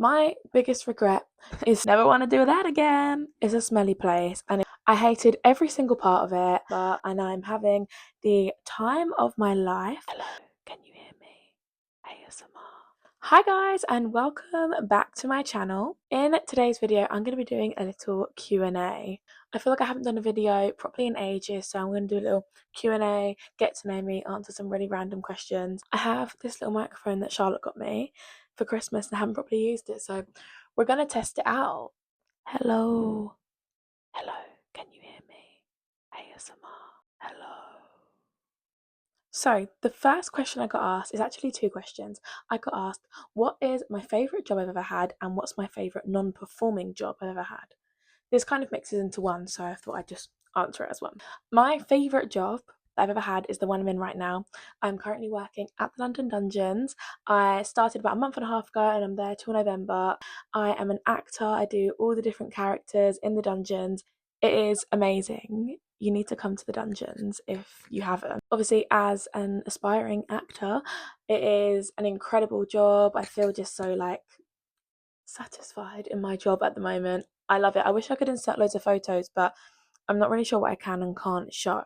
My biggest regret is never want to do that again. It's a smelly place and I hated every single part of it, and I'm having the time of my life. Hello, can you hear me? ASMR. Hi guys and welcome back to my channel. In today's video, I'm going to be doing a little Q&A. I feel like I haven't done a video properly in ages, so I'm going to do a little Q&A, get to know me, answer some really random questions. I have this little microphone that Charlotte got me for Christmas and I haven't properly used it, so we're going to test it out. Hello. Hello, can you hear me? ASMR. Hello. So, the first question I got asked is actually two questions. I got asked, what is my favourite job I've ever had, and what's my favourite non performing job I've ever had? This kind of mixes into one, so I thought I'd just answer it as one. My favourite job that I've ever had is the one I'm in right now. I'm currently working at the London Dungeons. I started about a month and a half ago and I'm there till November. I am an actor, I do all the different characters in the dungeons. It is amazing. You need to come to the dungeons if you haven't. Obviously, as an aspiring actor, it is an incredible job. I feel just so satisfied in my job at the moment. I love it. I wish I could insert loads of photos, but I'm not really sure what I can and can't show.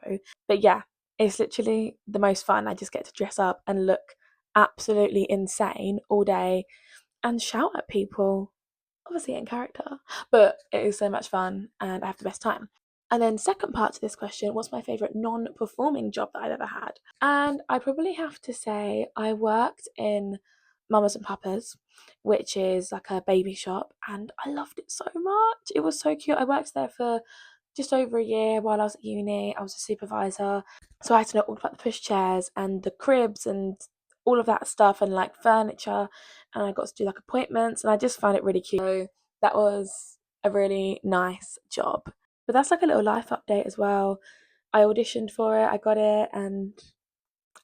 But yeah, it's literally the most fun. I just get to dress up and look absolutely insane all day and shout at people, obviously in character. But it is so much fun and I have the best time. And then second part to this question, what's my favourite non-performing job that I've ever had? And I probably have to say I worked in Mamas and Papas, which is like a baby shop, and I loved it so much. It was so cute. I worked there for just over a year while I was at uni. I was a supervisor, so I had to know all about the pushchairs and the cribs and all of that stuff and like furniture, and I got to do like appointments, and I just found it really cute. So that was a really nice job. But that's like a little life update as well. I auditioned for it, I got it, and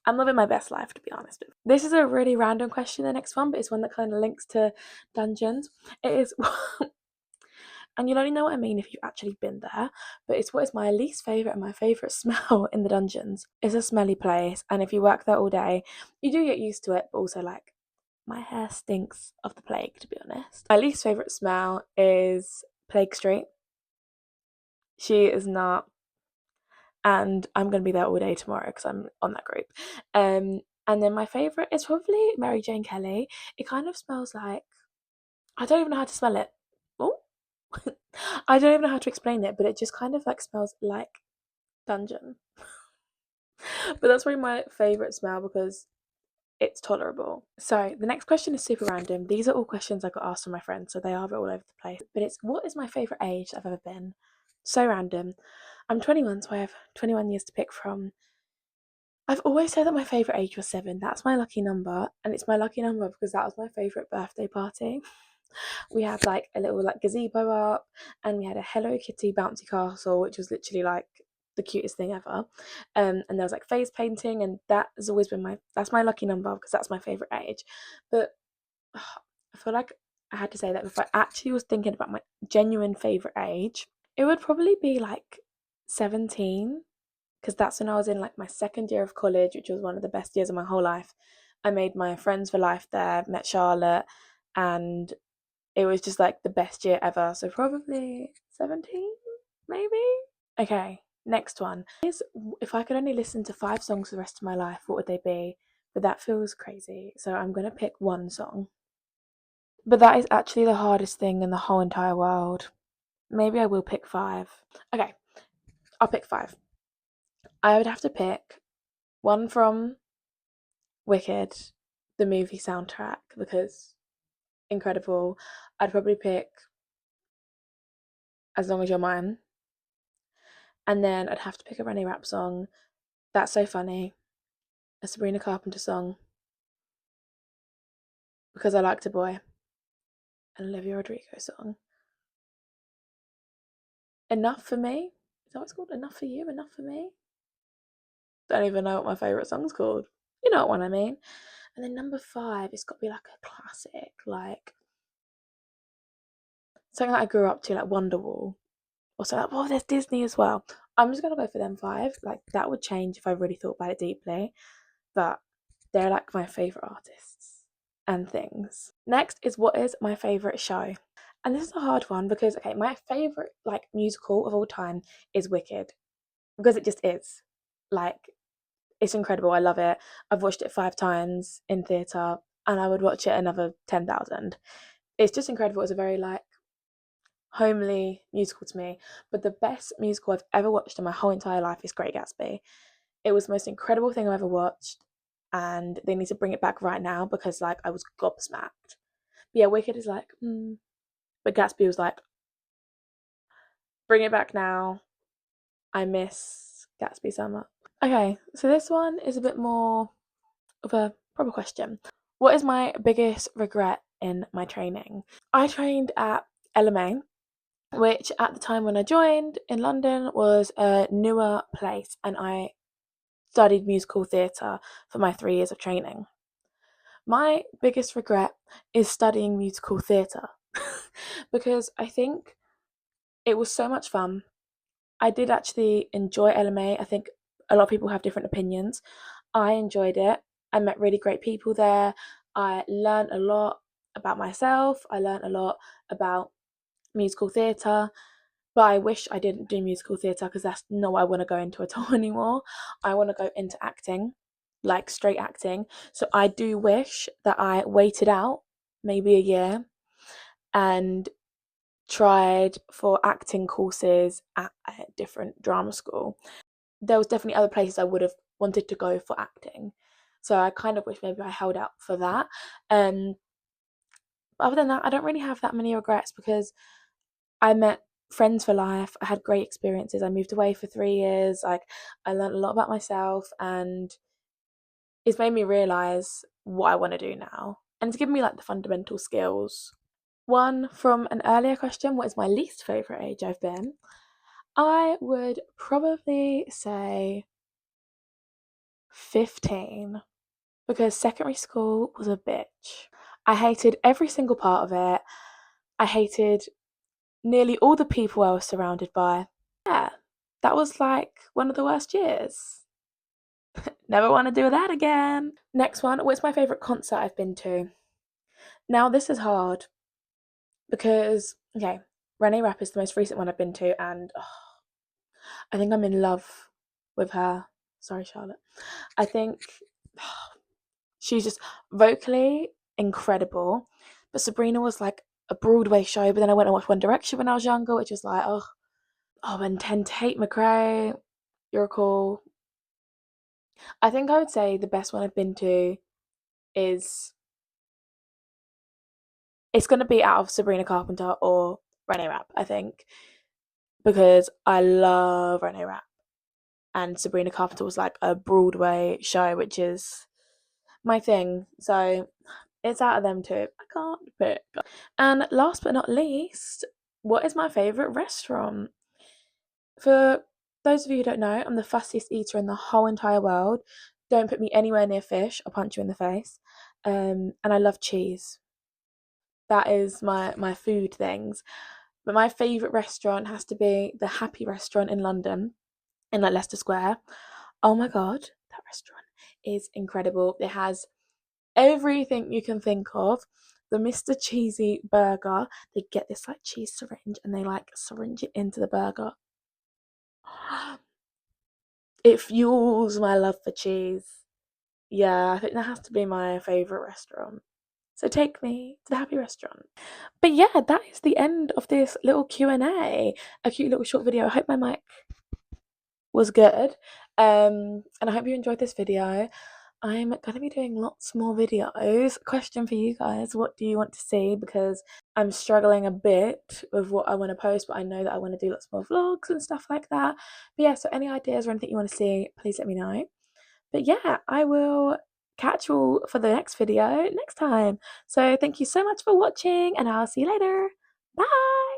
I'm living my best life, to be honest. This is a really random question, the next one, but it's one that kind of links to dungeons. It is, and you'll only know what I mean if you've actually been there, but it's what is my least favourite and my favourite smell in the dungeons. It's a smelly place, and if you work there all day, you do get used to it, but also like, my hair stinks of the plague, to be honest. My least favourite smell is Plague Street. She is not, and I'm going to be there all day tomorrow because I'm on that group. And then my favourite is probably Mary Jane Kelly. It kind of smells like, I don't even know how to smell it. Oh, I don't even know how to explain it, but it just kind of like smells like dungeon. But that's probably my favourite smell because it's tolerable. So the next question is super random. These are all questions I got asked from my friends, so they are all over the place. But it's, what is my favourite age I've ever been? So random. I'm 21, so I have 21 years to pick from. I've always said that my favourite age was 7. That's my lucky number, and it's my lucky number because that was my favourite birthday party. We had like a little like gazebo up, and we had a Hello Kitty bouncy castle, which was literally like the cutest thing ever. And there was like face painting, and that has always been that's my lucky number because that's my favourite age. But I feel like I had to say that if I actually was thinking about my genuine favourite age, it would probably be like 17, because that's when I was in like my second year of college, which was one of the best years of my whole life. I made my friends for life there, met Charlotte, and it was just like the best year ever. So probably 17, maybe. Okay, next one is, if I could only listen to 5 songs for the rest of my life, what would they be? But that feels crazy, so I'm gonna pick one song. But that is actually the hardest thing in the whole entire world. Maybe I will pick 5. Okay, I'll pick 5. I would have to pick one from Wicked, the movie soundtrack, because incredible. I'd probably pick As Long As You're Mine. And then I'd have to pick a Rennie Rap song. That's So Funny, a Sabrina Carpenter song, Because I Liked a Boy, an Olivia Rodrigo song. Enough for Me. Is that what it's called? Enough for You? Enough for Me? Don't even know what my favourite song's called. You know what one I mean. And then number 5, it's got to be like a classic, like something that I grew up to, like Wonderwall. Or so like, oh, there's Disney as well. I'm just gonna go for them 5. Like that would change if I really thought about it deeply. But they're like my favourite artists. and things. Next is what is my favourite show? And this is a hard one because, okay, my favourite like musical of all time is Wicked, because it just is. Like, it's incredible. I love it. I've watched it 5 times in theatre, and I would watch it another 10,000. It's just incredible. It's a very like homely musical to me. But the best musical I've ever watched in my whole entire life is Great Gatsby. It was the most incredible thing I've ever watched, and they need to bring it back right now because like I was gobsmacked. But yeah, Wicked is like, but Gatsby was like, bring it back now. I miss Gatsby so much. Okay, so this one is a bit more of a proper question. What is my biggest regret in my training? I trained at LMA, which at the time when I joined in London was a newer place, and I studied musical theatre for my 3 years of training. My biggest regret is studying musical theatre because I think it was so much fun. I did actually enjoy LMA. I think a lot of people have different opinions. I enjoyed it. I met really great people there. I learned a lot about myself. I learned a lot about musical theatre. But I wish I didn't do musical theatre because that's not what I want to go into at all anymore. I want to go into acting, like straight acting. So I do wish that I waited out maybe a year and tried for acting courses at a different drama school. There was definitely other places I would have wanted to go for acting. So I kind of wish maybe I held out for that. Um, other than that, I don't really have that many regrets because I met friends for life. I had great experiences. I moved away for 3 years. Like, I learned a lot about myself, and it's made me realize what I want to do now, and it's given me like the fundamental skills. One from an earlier question, what is my least favorite age I've been? I would probably say 15, because secondary school was a bitch. I hated every single part of it. I hated nearly all the people I was surrounded by. Yeah, that was like one of the worst years. Never want to do that again. Next one, what's my favourite concert I've been to? Now, this is hard because, okay, Renee Rapp is the most recent one I've been to, and I think I'm in love with her. Sorry, Charlotte. I think she's just vocally incredible. But Sabrina was like a Broadway show, but then I went and watched One Direction when I was younger, which was like, and 10 Tate McRae, you're cool. I think I would say the best one I've been to is it's gonna be out of Sabrina Carpenter or Renee Rapp, I think. Because I love Renee Rapp. And Sabrina Carpenter was like a Broadway show, which is my thing. So it's out of them two. I can't pick. And last but not least, what is my favourite restaurant? For those of you who don't know, I'm the fussiest eater in the whole entire world. Don't put me anywhere near fish, I'll punch you in the face. And I love cheese. That is my food things. But my favourite restaurant has to be the Happy Restaurant in London, in like Leicester Square. Oh my god, that restaurant is incredible. It has everything you can think of. The Mr. Cheesy burger, they get this like cheese syringe and they like syringe it into the burger. It fuels my love for cheese. Yeah, I think that has to be my favourite restaurant. So take me to the Happy Restaurant. But yeah, that is the end of this little Q&A. A cute little short video. I hope my mic was good. And I hope you enjoyed this video. I'm going to be doing lots more videos. Question for you guys, what do you want to see? Because I'm struggling a bit with what I want to post, but I know that I want to do lots more vlogs and stuff like that. But yeah, so any ideas or anything you want to see, please let me know. But yeah, I will catch you all for the next video next time. So thank you so much for watching, and I'll see you later. Bye!